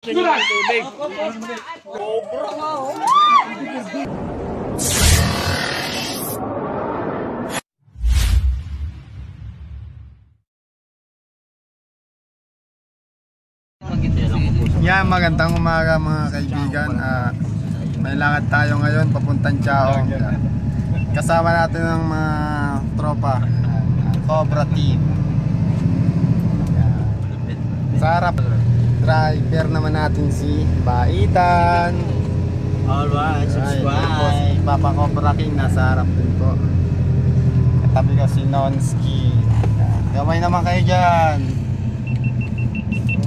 Tubig. Yan, magandang umaga mga kaibigan. May lakad tayo ngayon papuntang Chaong. Kasama natin ng mga tropa, Cobra Team. Sa harap, driver naman natin si Baitan. Alright, subscribe. Po si Papa Cobra King nasa harap din po. Katabi ko si Nonski. Gamay naman kayo dyan.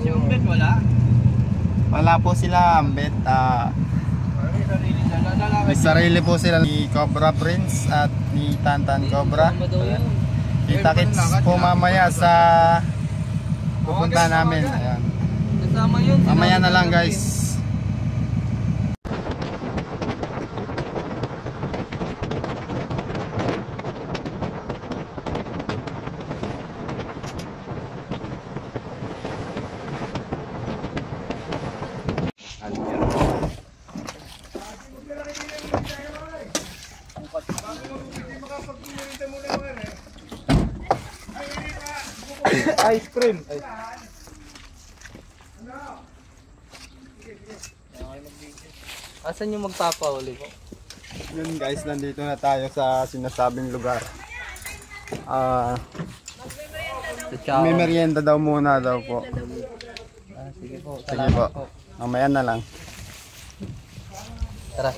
Yung bet wala? Wala po sila, ambet. May sarili po sila ni Cobra Prince at ni Tantan Cobra. Kita-kits po mamaya sa pupunta namin. Ayan. Mamaya na lang guys. Ice cream. Asan yung magpapauli po? Yun guys, nandito na tayo sa sinasabing lugar. May merienda daw muna daw po. Sige po. Sige po. Mamaya na lang. Tara.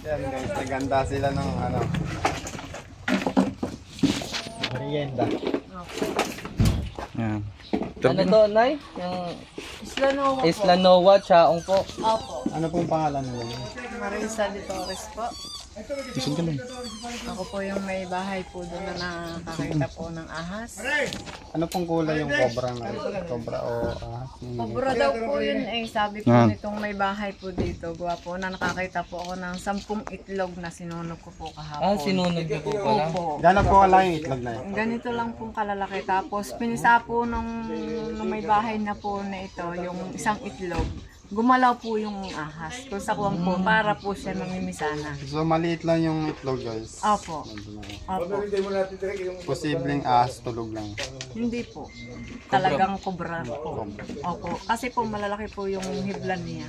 Yan guys, naganda sila ng ano, merienda. Yan. Ano to, Nay? Yung Isla Nova po. Isla Nova, Chaong po. Opo. Ano pong pangalan nila? Marisa de Torres po. Ako po yung may bahay po doon na nakakita po ng ahas. Ano pong kulay yung cobra na? Cobra o ahas? Pabura daw po yun eh. Sabi po nitong may bahay po dito. Gawa po na nakakita po ako ng 10 itlog na sinunog ko po kahapon. Sinunog niyo po pala. Opo. Gano'n po kalaki yung itlog na yun? Ganito lang pong kalalaki. Tapos pinisa po nung may bahay na po na ito, yung isang itlog. Gumalaw po yung ahas. Kung sa kuwang po, para po siya mamimisana. So maliit lang yung itlog guys. Opo. Opo. Posibleng ahas tulog lang. Hindi po. Talagang kobra po. Opo. Kasi po malalaki po yung hiblan niya.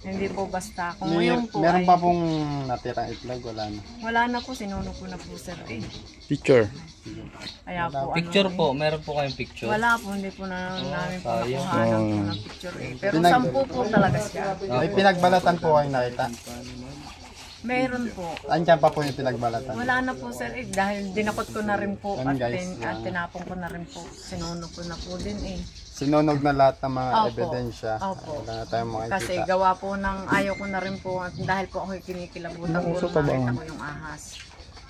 Hindi po basta. Kung ngayon po Meron ay... pa pong natirang itlog, wala na. Wala na po. Sinunog ko na po sir eh. Picture. Kaya po Picture ano, po, meron po kayong picture. wala po. Hindi po na namin po sayang. nakuhanan po ng picture eh. Pero 10 po talaga siya. May pinagbalatan po kayo nakita. Meron po. Andiyan pa po yung pinagbalatan. Wala na po sir eh. Dahil dinakot ko na rin po Yan, at, guys, at tinapon ko na rin po. Sinunog ko na po din eh. Sinunog na lahat ng mga Opo. ebidensya. Opo. Wala na tayong mga Kasi kita. gawa po ng ayaw ko na rin po at dahil po ako kinikilabutan po nung nakita ko yung ahas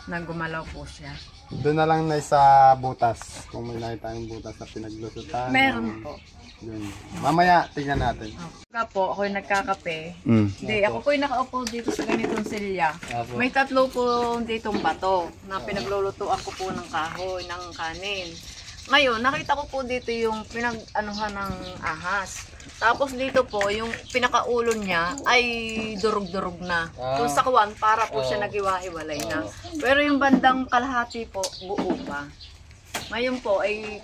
na gumalaw po siya. Doon na lang na sa butas. Kung may nakita yung butas na pinaglusutan. Meron po. Yun. Mamaya, tingnan natin. Kaya po ako yung nagkakape. Mm. Hindi, ako po yung nakaupo dito sa ganitong silya. Apo. May 3 po ditong bato na pinaglulutuan ko po ng kahoy, ng kanin. Ngayon, nakita ko po dito yung pinag-anuhan ng ahas. Tapos dito po, yung pinakaulo niya ay durug-durug na. Kung sa kawan, para po siya nagiwa-hiwalay na. Pero yung bandang kalahati po, buo pa. Ngayon po, ay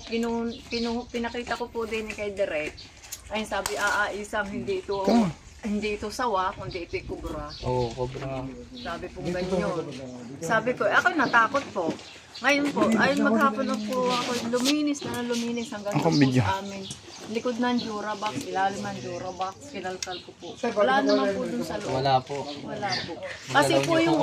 pinakita ko po din kay Direk. Ay sabi, isang hindi ito sawa, kundi ito'y kubra. Oo, cobra. Sabi po ganyan. Sabi ko, ako natakot po. Ngayon po, ay maghapon na po ako luminis hanggang sa po amin. Likod ng Durabox, ilalim ng Durabox, kinalkal ko po. Wala naman po dun sa loob. Wala po. Wala po. Kasi po yung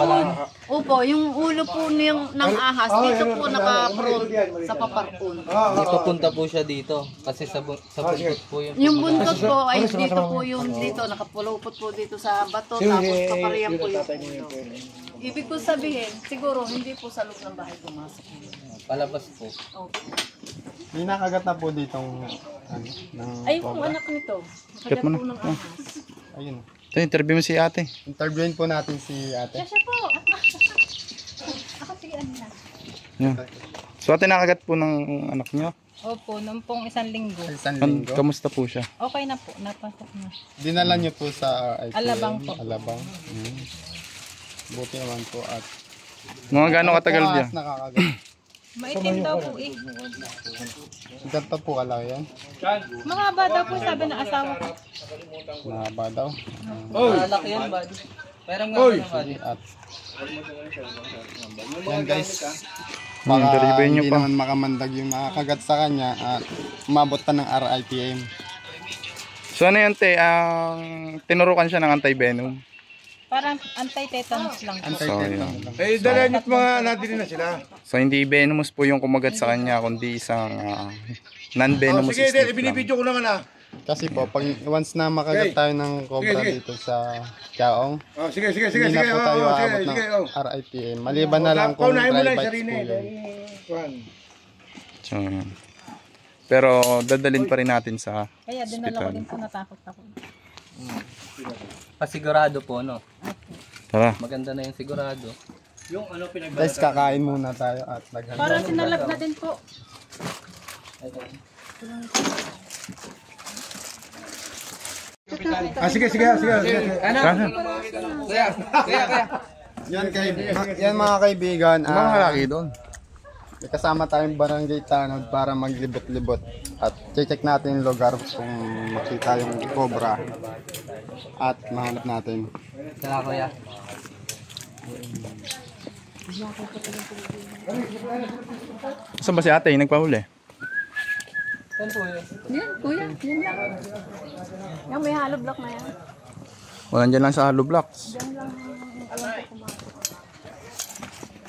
yung ulo po ng ahas, dito po naka-prone sa paparkon. Hindi papunta po siya dito. Kasi sa buntot po yun. Yung buntot po ay dito po yung dito, nakapulupot po dito sa bato, tapos kaparihan po yung ulo. Ibig ko sabihin, siguro hindi po sa loob ng bahay pumasok. Palabas po. Okay. May nakagat na po ditong ano, ng Ay, yung cobra. anak nito. Nakagat po ng ahas. Ayun. So, interview mo si ate. Interviewin po natin si ate. Siya po. Ako sige, ano na. Yan. So, ate, nakagat po ng anak niyo. Opo, nung pong isang linggo. Isang linggo. Kamusta po siya? Okay na po, napasok na. Dinala niyo po sa IPM. Alabang po. Alabang. Buti naman po at Mga gano'ng katagal Ano po niya? ang nakakagat? Maitim daw po eh. Ganito po kalaki yan. Mahaba daw po sabi ng asawa ko. Mahaba daw. Malaki yan, bud. Meron nga na, bud. At yan guys. Hmm, Baka derivahin niyo hindi pa. naman makamandag yung makakagat sa kanya at umabot pa ng RIPM. So, ano yun, te? Tinurukan siya ng anti-venom. Parang anti-tetanus lang po. So, yun. Eh, dalayan at mga nadili na sila. So, hindi venomous po yung kumagat sa kanya, kundi isang non-venomous Sige, snake lang. binibidyo ko naman ah. Kasi po, pag once na makagat tayo ng cobra Sige. dito sa Chaong, Oh, sige. hindi na po tayo aabot ng RIPM. Maliban na lang kung Paunahin mo dry lang yung bites sarili. po yun. Juan. So, yun. Pero, dadalhin pa rin natin sa Kaya dinala ko hospital. din po, natakot ako. Pasigurado po, no? Tara. Maganda na yung sigurado. Guys, kakain muna tayo at naghanap. Parang sinalag na din po. Sige. Ano? Kaya. Yan mga kaibigan, Mga lalaki doon. may kasama tayong barangay Tanod para maglibot-libot at check natin yung lugar kung makita yung cobra at mahanap natin. Kaya, kuya. Saan ba si ate? Yung nagpahuli? Saan po yun? Yan, kuya. Yan lang. Yung may hollow block na yan. Walang dyan lang sa hollow blocks. Yan lang alam ko pumasok.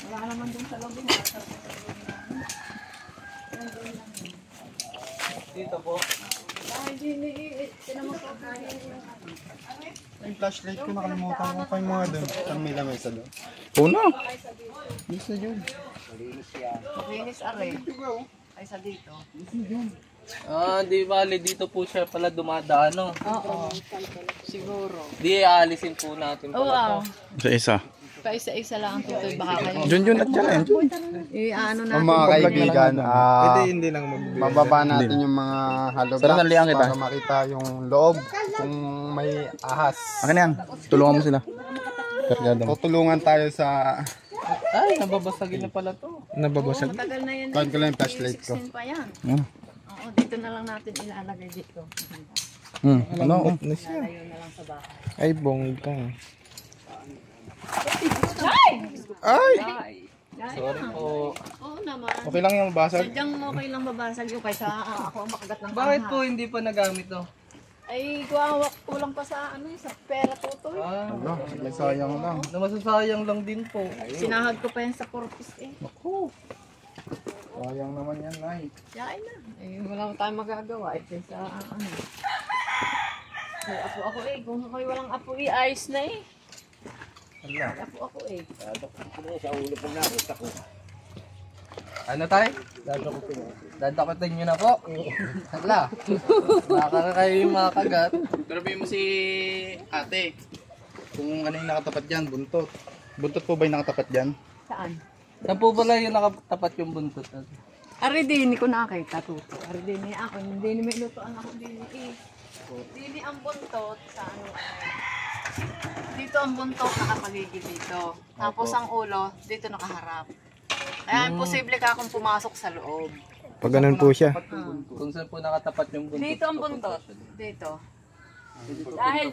Wala naman dun sa loob. Dito po. Ay, hindi. Tinamot ko kaya. Yung flashlight ko nakalimutan ko pa yung mga doon. Ang may lamesa doon. Puno. Linis are. Ay sa dito. Di bali. Dito po siya pala dumadaan, no? Oo. Siguro. Di aalisin po natin Oo, pala to. Isa-isa. Pa-isa-isa lang ang tutoy. Baka kayo. Jun at dyan. Ano Ang natin. mga kaibigan, Hindi lang mababa natin yung mga hollow Sarap ng liang blocks kita. para makita yung loob kung may ahas. Akin na yan. Tulungan mo sila. Kargado mo. Tutulungan tayo sa Ay, nababasagin na pala to. Nababasag. Matagal na yan. kuhan ko lang yung flashlight ko. 16 pa yan. Ano? Oo, dito na lang natin ilalagay dito. Ano? Lalayo na lang sa bahay. Ay, bongga. Sorry po. Oo naman. Okay lang yung mabasag. Sadyang okay lang babasag yung kaysa ako ang makagat ng Bakit ahas. po hindi pa nagamit to? Ay, kulang pa sa sa pera tutoy. Sayang lang. Na masasayang lang din po. Sinahag ko pa yan sa corpus eh. Sayang naman yan, Nay. Yain na. Eh, wala tayong magagawa. Eh, kaysa ano. May apo ako eh. Kung ako'y walang apo eh, ayos na eh. May apo ako eh. Ano tayo? Dadakutin nyo na po. Hala. Nakaka kayo yung mga kagat. Grabe mo si ate. Kung ano yung nakatapat dyan, buntot. Buntot po ba yung nakatapat dyan? Saan? Saan po pala yung nakatapat yung buntot? Ari din ko nakita tuto. Ari din ako. Hindi may lutoan ako din eh. Dini ang buntot sa ano. Dito ang buntot nakapaligid dito. Tapos ang ulo dito nakaharap. Kaya imposible ka akong pumasok sa loob. Pag ganun po siya. Kung saan po nakatapat yung buntot? Dito ang buntot. Dito. Dahil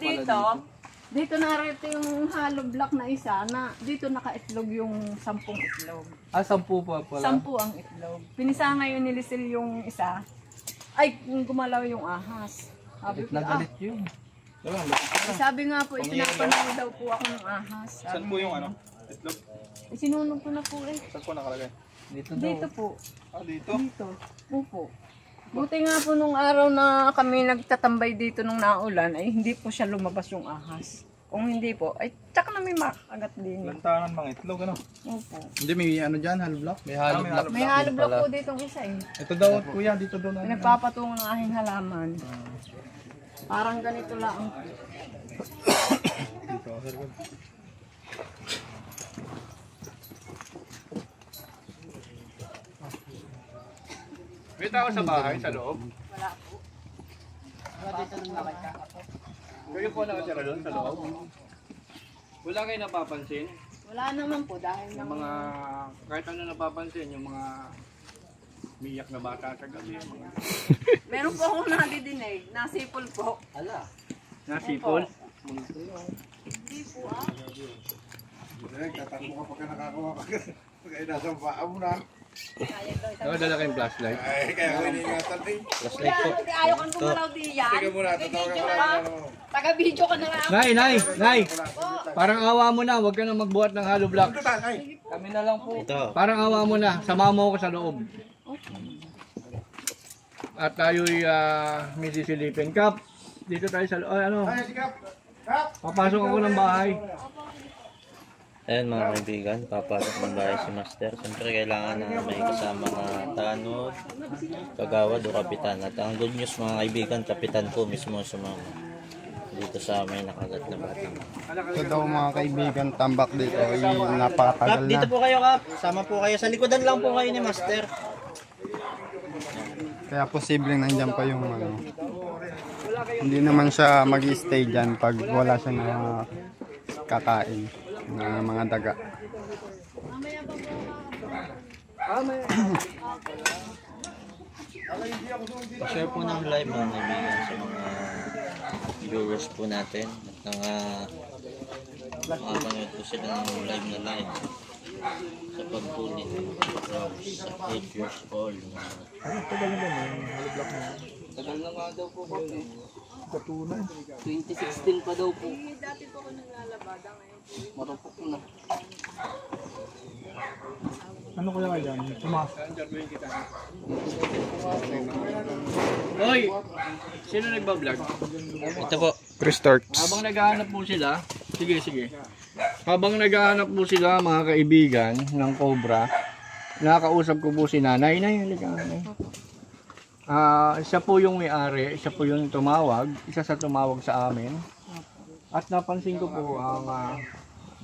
dito narito yung hollow block na isa na dito nakaitlog yung 10 itlog. 10 pa pala. 10 ang itlog. Pinisa ngayon ni Lisil yung isa. Ay, gumalaw yung ahas. Sabi ko, Nagalit yun. sabi nga po, ipinapanood daw po ako ng ahas. Saan po yung ano? Itlog? Sinunog ko na po eh. Saan po nakalagay? Dito daw. Dito po. Dito? Dito. Opo. Buti nga po nung araw na kami nagtatambay dito nung naulan, ay hindi po siya lumabas yung ahas. Kung hindi po, ay tsaka na may makagat din. Lantaran mga itlog, ano? Opo. Hindi, may ano dyan, hollow block. May hollow block. May hollow block po ditong isa eh. Ito daw, kuya, dito daw na. Pinagpapatungan ng aking halaman. Parang ganito lang. May tao sa bahay, sa loob? Kayo po nakatira doon sa loob? Wala kayo napapansin? Wala naman po dahil Yung mga, kahit ano napapansin, yung mga umiyak na bata sa gabi. Mga meron po akong nadidinig, nasipol po. nasipol. Tatakbo ka pagka nakakuha ka. Pagka nasa paa mo na. Nakadala kayong flashlight. Ay, kaya ko iningatan din. Ayaw kang gumalaw di yan. Teka muna, tatawagan ko lang. Taga-video ka na lang. Nay! Parang awa mo na, huwag ka na magbuhat ng hollow blocks. Kami na lang po. Parang awa mo na, sama mo ko sa loob. At tayo'y may sisilipin. Kap, dito tayo sa loob. Ano? Ay, sikap! Kap! Papasok ako ng bahay. Ayan mga kaibigan, papasok ng bahay si Master. Siyempre kailangan na may kasama na tanod, kagawad o kapitan. At ang good news mga kaibigan, kapitan po mismo sumama dito sa may nakagat na batang. Ito daw mga kaibigan, tambak dito ay napakatagal Kap, na. dito po kayo Kap. Sama po kayo. Sa likodan lang po kayo ni Master. Kaya posibleng nandyan pa yung ano. Hindi naman siya mag-stay dyan pag wala siyang kakain na mga daga. Share po ng live mga kaibigan sa mga viewers po natin. At makapanood po sila ng live na live sa pagpulit sa 8 years old. Tagal na nga daw po po. 2016 pa daw po. Dati po ako naglalabada ngayon. Marupok na. Ano kaya kayo dyan? Tumas. Hoy! Sino nagbablog? Ito po. Chris Torts. Habang naghahanap po sila, sige. Habang naghahanap po sila mga kaibigan ng Cobra, nakakausap ko po si Nanay. Nay, halika Nanay. Siya po yung may-ari, siya po yung tumawag, isa sa tumawag sa amin. At napansin ko po ang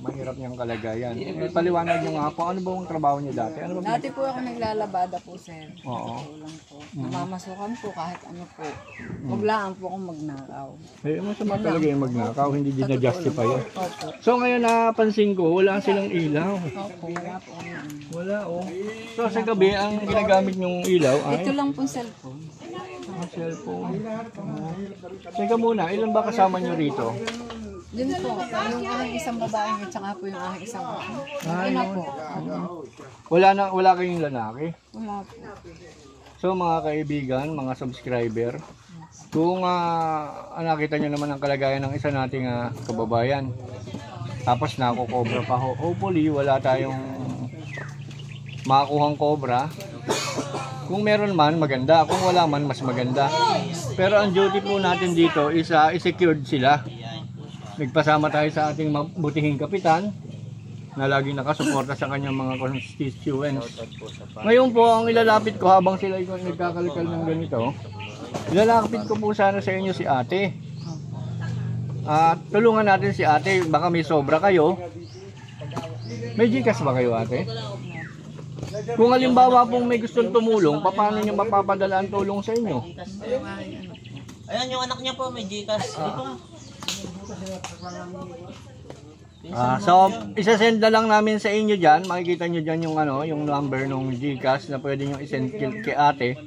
mahirap niyang kalagayan. Paliwanag niyo nga po, ano ba ang trabaho niyo dati? Ano ba? Dati po ako naglalabada po, sir. Oo. Lang po. Mamasukan po kahit ano po. Huwag lang po akong magnakaw. Eh, masama talaga yung magnakaw, hindi din na-justify yun. Opo. So ngayon napansin ko, wala silang ilaw. Opo, wala po kami. Wala oh. So sa gabi, ang ginagamit niyong ilaw ay Ito lang po cellphone. ang cellphone. Teka muna, ilan ba kasama niyo rito? Yun po, yung aking isang babae at saka po yung aking isang ina po. Wala kayong lalaki. Wala po. So mga kaibigan, mga subscriber, kung nakita nyo naman ang kalagayan ng isa nating kababayan, tapos nakukobra pa ho, hopefully wala tayong makakuhang cobra. Kung meron man, maganda. Kung wala man, mas maganda. Pero ang duty po natin dito is i-secured sila. Nagpasama tayo sa ating mabutihing kapitan na laging nakasuporta sa kanyang mga constituents. Ngayon po, ang ilalapit ko habang sila nagkakalikal ng ganito, ilalapit ko po sana sa inyo si ate. Tulungan natin si ate, baka may sobra kayo. May Gcash ba kayo ate? Kung halimbawa pong may gustong tumulong, paano nyo mapapadala ang tulong sa inyo? Ayan yung anak niya po, may Gcash. So, isa-send na lang namin sa inyo dyan. Makikita nyo dyan yung number ng Gcash na pwede nyo isend kay ate.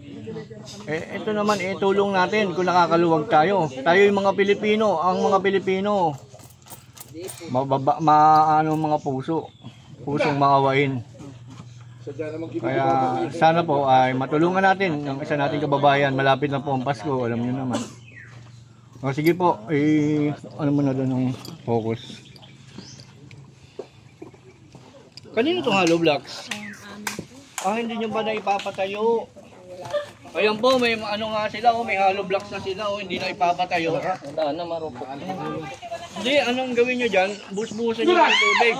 Ito naman, tulong natin kung nakakaluwag tayo. Tayo yung mga Pilipino. Ang mga Pilipino, mga puso. Pusong maawain. Kaya sana po ay matulungan natin ang isa nating kababayan. Malapit na po ang Pasko, alam nyo naman. O sige po, ano mo na doon ang focus. Kanino itong hollow blocks? Hindi nyo ba na ipapatayo? Ayan po, may ano nga sila, may hollow blocks na sila, hindi na ipapatayo. Wala na, marupok na. Hindi, anong gawin nyo dyan? Bus-busan nyo ng tubig.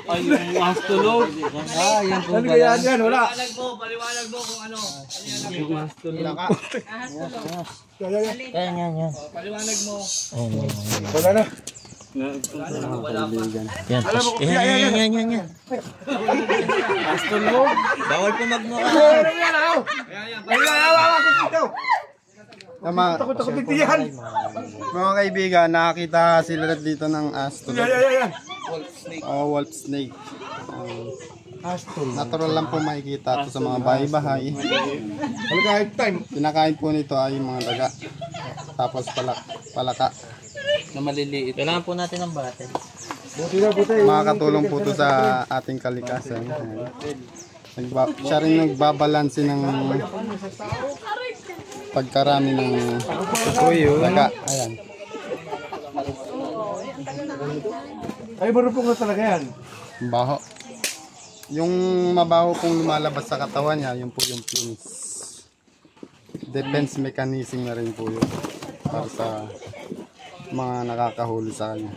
Ayun, mas tulog. Yan po Ano kaya yan? Wala. Paliwanag mo kung ano. Yan. Paliwanag mo. Wala na. Yan. Yan. Bawal po magmukha. Tama. Takot bigtiyan. Mga kaibigan, nakakita sila dito ng astol. Yan. Wolf snake. Natural lang po makikita ito sa mga bahay-bahay. Ano kahit time? Kinakain po nito ay mga daga. Tapos palaka. Na maliliit. Kailangan po natin ng battle. Makakatulong po ito sa ating kalikasan. Siya rin nagbabalanse ng pagkarami ng daga. Ayan. Ay, marupong na talaga yan. Baho. Yung mabaho pong lumalabas sa katawan niya, yun po yung penis. Defense mechanism na rin po yun para sa mga nakakahuli sa kanya.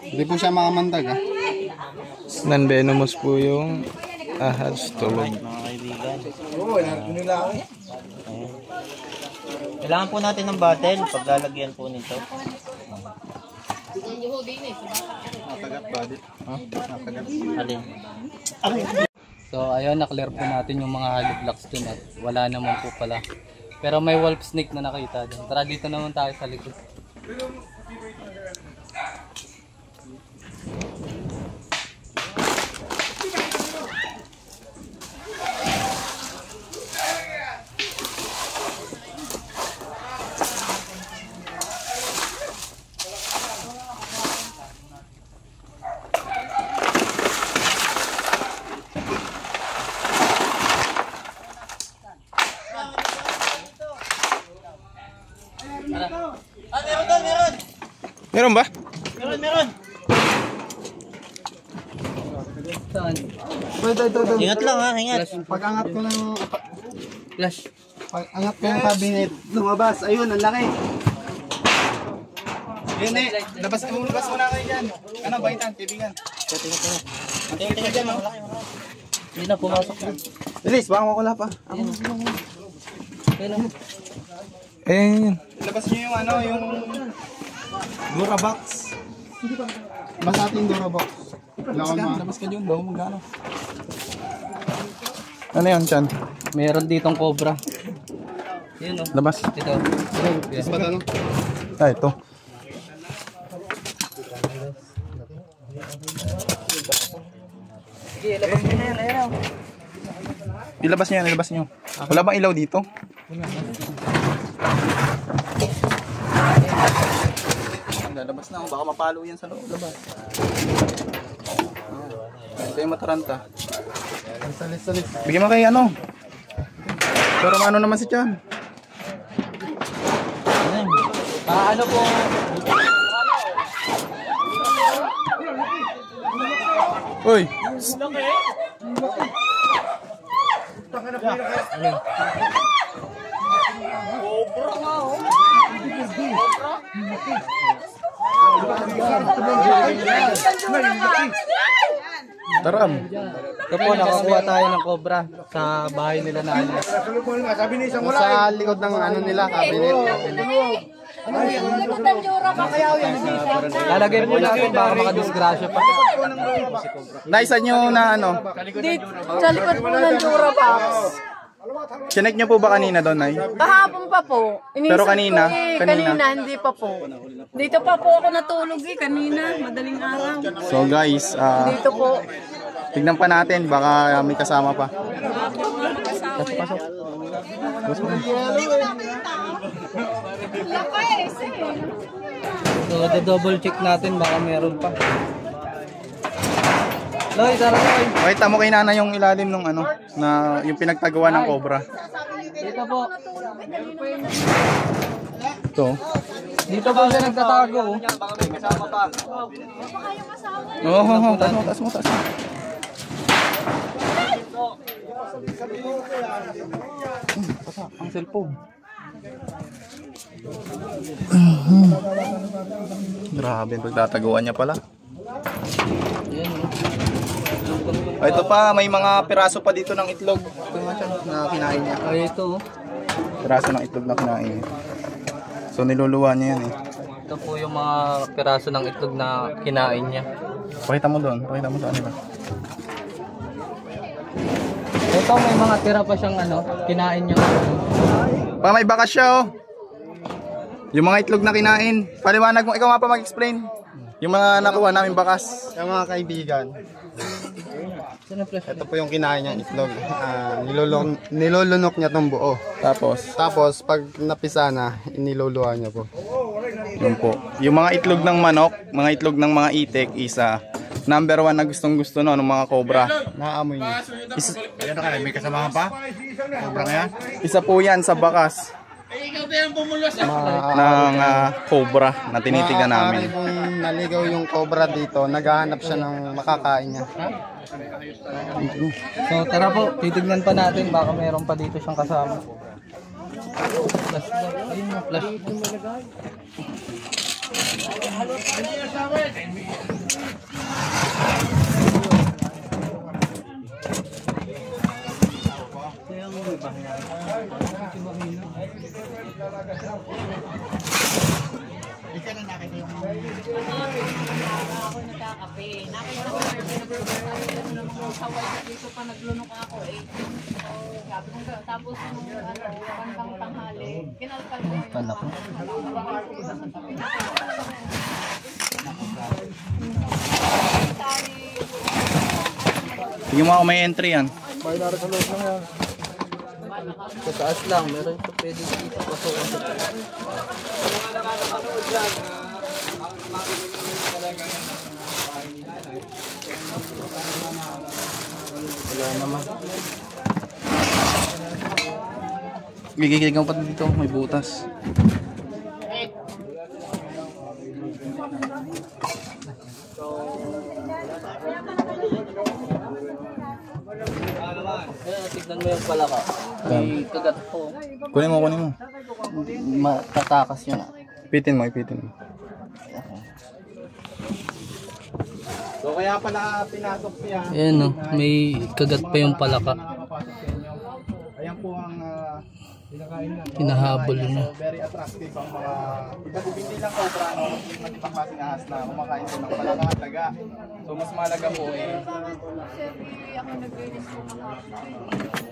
Hindi po siya makamandag ah. Non-venomous po yung ahas tulog. Mga kaibigan. Oo, nila. Kailangan po natin ng battle paglalagyan po nito. Alin? So ayun, na-clear po natin yung mga hollow blocks dun at wala naman po pala. Pero may wolf snake na nakita dun. Tara dito naman tayo sa likod. Meron ba? Meron. Saan? Ingat lang ha, ingat. Pag-angat ko ng Flash. pag-angat ko ng cabinet, lumabas. Ayun, ang laki. Yan eh. Labas muna kayo dyan. Ano, baitan, kaibigan. Tingnan dyan, malaki. Hindi na pumasok na. Bilis, baka wala pa. Ayun. Labas nyo yung ano, yung Durabox. Basta ating Durabox. Labas ka dyan, bago magano. Ano yan, Chan? Meron ditong cobra. Yun oh. Labas. Ito. Yes, ba ano? Ah, ito. Sige, labas mo na yan. Ayaw. Ilabas nyo yan, ilabas nyo. Wala bang ilaw dito? Lalabas na ako, baka mapalo yan sa loob. Labas. Ito yung mataranta. Salis. Bigyan mo kay ano. Pero ano naman si Chan? Ano po? Uy! Taram! Ito po, nakakuha tayo ng cobra sa bahay nila na ano. Sabi ni isang wala. Sa likod ng ano nila, cabinet. Lalagay po natin baka makadisgrasya pa. Naisan nyo na ano? Dito, sa likod po ng Durabox. Chinek nyo po ba kanina doon, Nay? Kahapon pa po. Iniisip Pero kanina? ko kanina, hindi pa po. Dito pa po ako natulog kanina, madaling araw. So guys, Dito po. tignan pa natin, baka may kasama pa. Pasok. So, double check natin baka meron pa. Loy, tara Loy. Okay, tamo kay Nana yung ilalim ng ano, na yung pinagtagawa ng cobra. Dito po. Ito. Dito po siya nagtatago. Baka may kasama pa. Oo, taas mo. Ang cellphone. Grabe, pagtataguan niya pala. Yan, no? Ito pa, may mga piraso pa dito ng itlog. Ito nga siya, na kinain niya. Ay, ito, oh. Piraso ng itlog na kinain niya. So niluluwa niya yan eh. Ito po yung mga piraso ng itlog na kinain niya. Pakita mo doon, pakita mo sa kanila. Ito, may mga tira pa siyang ano, kinain niya. Pa, may bakas siya oh. Yung mga itlog na kinain. Paliwanag mo, ikaw nga pa mag-explain. Yung mga nakuha namin bakas. Yung mga kaibigan, ito po yung kinain niya itlog. Nilulunok niya tong buo. Tapos pag napisa na, iniluluwa niya po. Yun po. Yung mga itlog ng manok, mga itlog ng mga itik, isa. Number 1 na gustong gusto no, ng mga cobra. Naamoy niya. Ayan na kayo, may kasamahan pa? Cobra nga yan? Isa po yan sa bakas ng cobra na tinitigan namin. Kung naligaw yung cobra dito, naghahanap siya ng makakain niya. So tara po, titignan pa natin, baka meron pa dito siyang kasama. Flash na, ayun na, flash. Ako nagkakape. Nakita ko ng saway dito pa naglunok ako eh. Sabi ko, tapos nung bandang tanghali, kinalkal ko yung Panak mo. Tingnan mo ako may entry yan. Sa taas lang, meron pa pwede dito pasukan sa taas. Wala naman. Gigigigaw pa dito, may butas. Tignan mo yung palaka. May kagat po. Kunin mo, kunin mo. Matatakas yun ah. Ipitin mo, ipitin mo. So kaya pala pinasok niya. Ayan no, may kagat pa yung palaka. Ayan po ang Hinahabol niya. Very attractive ang mga hindi lang cobra, no? Iba't ibang klaseng ahas na kumakain po ng palaka at daga. So mas malaga po eh.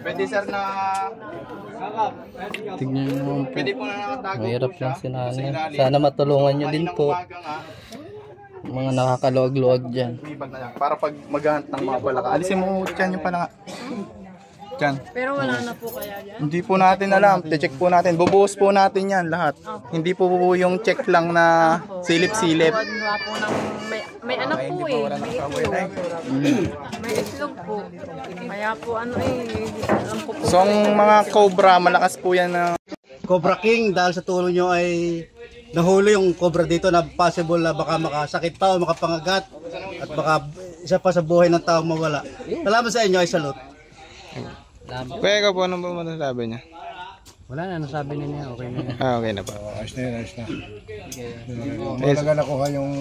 Pwede sir na Tignan mo po. pwede po na nakatago Mahirap po siya lang si nanay. sa ilalim. Sana matulungan nyo din Kaninang po. umaga nga, Mga nakakaluwag-luwag dyan. may bag na lang. Para pag maghahunt ng mga palaka. Alisin mo dyan yung palaka. Dyan. Pero wala na po kaya dyan? Hindi po natin alam. Check po natin. Bubuhos po natin yan lahat. Hindi po yung check lang na silip-silip. Gawa po ng, may anak po eh. May itlog. May itlog po. Kaya po ano eh. Alam ko po. So ang mga cobra, malakas po yan na Cobra King, dahil sa tulong nyo ay nahuli yung cobra dito na possible na baka makasakit pa o makapangagat at baka isa pa sa buhay ng tao mawala. Salamat sa inyo, ay salute. Kuya, ikaw po, ano ba masasabi niya? Wala na, nasabi na niya, okay na yan. Ah, okay na po. Ayos na yun, ayos na. Malaga nakuha yung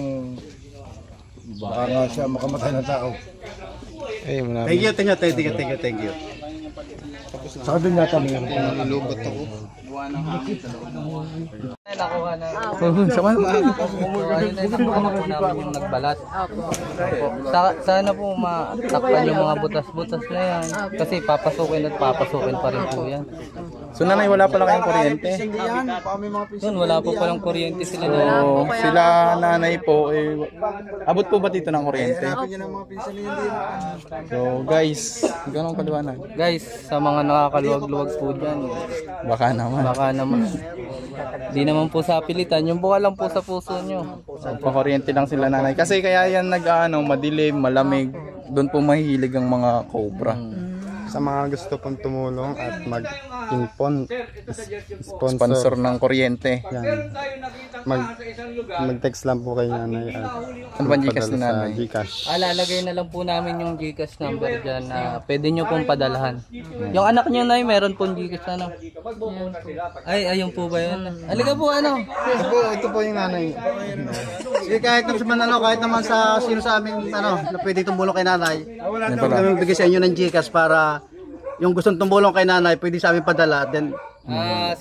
baka nga siya makamatay ng tao. Ay, marami. Thank you. Saka din yata mayroon pa. Nilulubot ako. Nakuha na. Sama So, ayun na yung namin yung nagbalat. Sana po matakpan yung mga butas-butas na yan. Kasi papasukin at papasukin pa rin po yan. So nanay, wala pala kayong kuryente? Yun, wala po palang kuryente sila na. So sila nanay po, eh, abot po ba dito ng kuryente? So guys, ganun kaliwanag. Guys, sa mga nakakaluwag-luwag po dyan, Baka naman. baka naman. Di naman po sa pilitan, yung buka lang po sa puso nyo. So, pakuryente lang sila nanay. Kasi kaya yan madilim, malamig. Doon po mahihilig ang mga cobra. Sa mga gusto pong tumulong at mag-impon, Sponsor ng kuryente. yan. mag-text lang po kay nanay at Ano ba ang Gcash ni magpadala sa nanay? Gcash. Lalagay na lang po namin yung Gcash number dyan na pwede nyo pong padalahan. Yung anak nyo na meron pong Gcash ano. Ay, ayun po ba yun? Halika po ano. Ito po yung nanay. Sige, kahit naman sa sino sa amin na pwede tumulong kay nanay. Kami bigay sa inyo ng Gcash para yung gustong tumulong kay nanay, pwede sa amin padala, then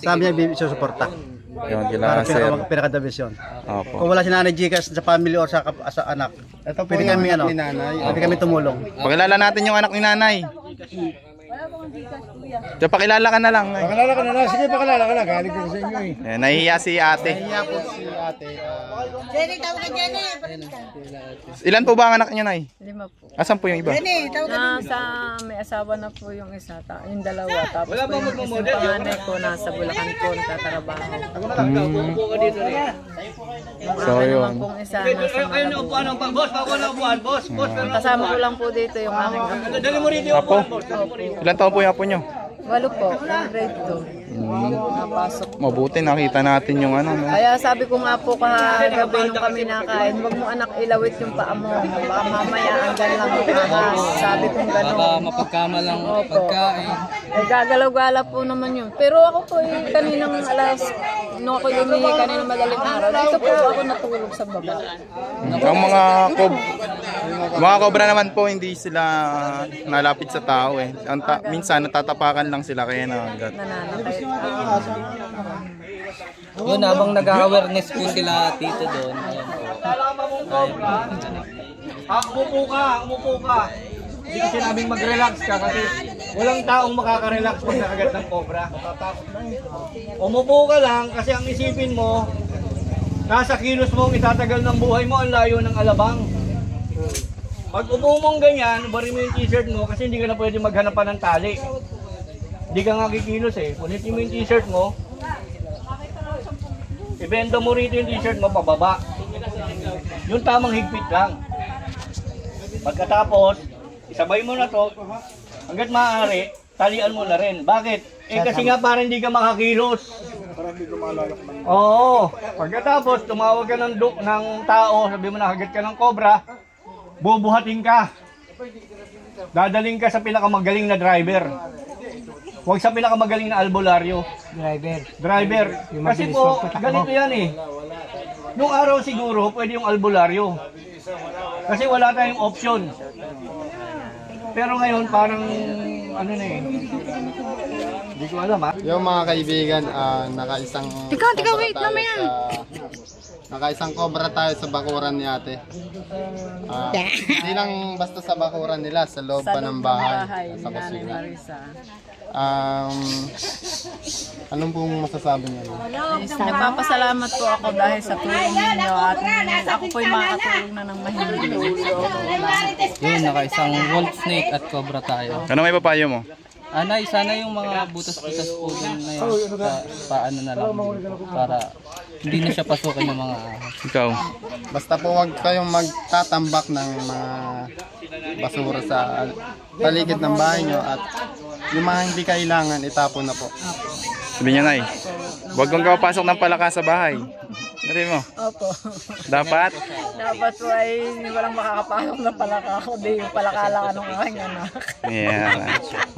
sa amin niya isusuporta. Yung Para kila sir. pinakadabisyon. Opo. Kung wala si nanay Gcash sa family or sa anak, Ito po pwede yung kami anak ni nanay. pwede kami tumulong. Pakilala natin yung anak ni nanay. So, pakilala ka na lang. Nay. Pakilala ka na lang. Sige, pakilala ka na. Galing ko sa inyo eh. Ayan, nahihiya si ate. Kaya po si ate. Ilan po ba ang anak niyo, Nay? 5 po. Asan po yung iba? Nasa may asawa na po yung isa, yung dalawa. Tapos po yung isang panganay ko nasa Bulacan po, nagtatrabaho. So, yun. Kung isa nasa Malabo. Kasama ko lang po dito yung aking apo. Apo? Ilan taon po yung apo nyo? 8 po, grade 2. Napasok. Mabuti, nakita natin yung ano. No? Kaya sabi ko nga po kagabi nung kami nakain, huwag mo anak ilawit yung paa mo. Baka mamaya hanggang lang ahas. Sabi ko Baka gano'n. mapagkamalang pagkain. Eh, gagalaw-gala po naman yun. Pero ako po kaninang no ako lumihi kaninang madaling araw. Dito po ako natulog sa baba. Ang mga cobra naman po, hindi sila nalapit sa tao eh. Minsan natatapakan lang sila kaya nakagat. Nananakit. Yun, habang nag-awareness po sila tito doon. Ayan po. Umupo ka. Hindi ko sinabing mag-relax ka kasi walang taong makaka-relax pag nakagat ng cobra. Umupo ka lang kasi ang isipin mo, nasa kilos mong itatagal ng buhay mo, ang layo ng alabang. Pag upo mong ganyan, bari mo yung t-shirt mo kasi hindi ka na pwede maghanapan ng tali. Hindi ka nga kikilos eh. Punitin mo yung t-shirt mo, ibenda mo rito yung t-shirt mo pababa. Yung tamang higpit lang. Pagkatapos, isabay mo na to, hanggat maaari, talian mo na rin. Bakit? Eh kasi nga parang hindi ka makakilos. Oo. Pagkatapos, tumawag ka ng tao, sabi mo nakagat ka ng cobra, bubuhatin ka. Dadaling ka sa pinakamagaling na driver. Huwag sa pinakamagaling na albularyo. Driver. Kasi po, ganito yan eh. Nung araw siguro, pwede yung albularyo. Kasi wala tayong option. Pero ngayon, parang, ano na eh. Hindi ko alam ha. Yung mga kaibigan, nakaisang wait naman yan. Nakaisang cobra tayo sa bakuran ni ate. Hindi lang basta sa bakuran nila, sa loob pa ng bahay, sa kusina. Anong pong masasabi niyo? Nagpapasalamat po ako dahil sa tulong ninyo at ako po'y makakatulong na ng mahilig. Yun, nakaisang wolf snake at cobra tayo. Ano may papayo mo? Anay, sana yung mga butas-butas po dun na yun, paano na lang para hindi na siya pasukin ng mga ahas. Ikaw? Basta po wag kayong magtatambak ng mga basura sa paligid ng bahay nyo at yung mga hindi kailangan, itapon na po. Sabi niya, Nay, huwag kang kapasok ng palaka sa bahay. Sabi mo? Opo. Dapat? Dapat po ay walang makakapasok na palaka. Kundi yung palaka lang anong aking anak. Yeah.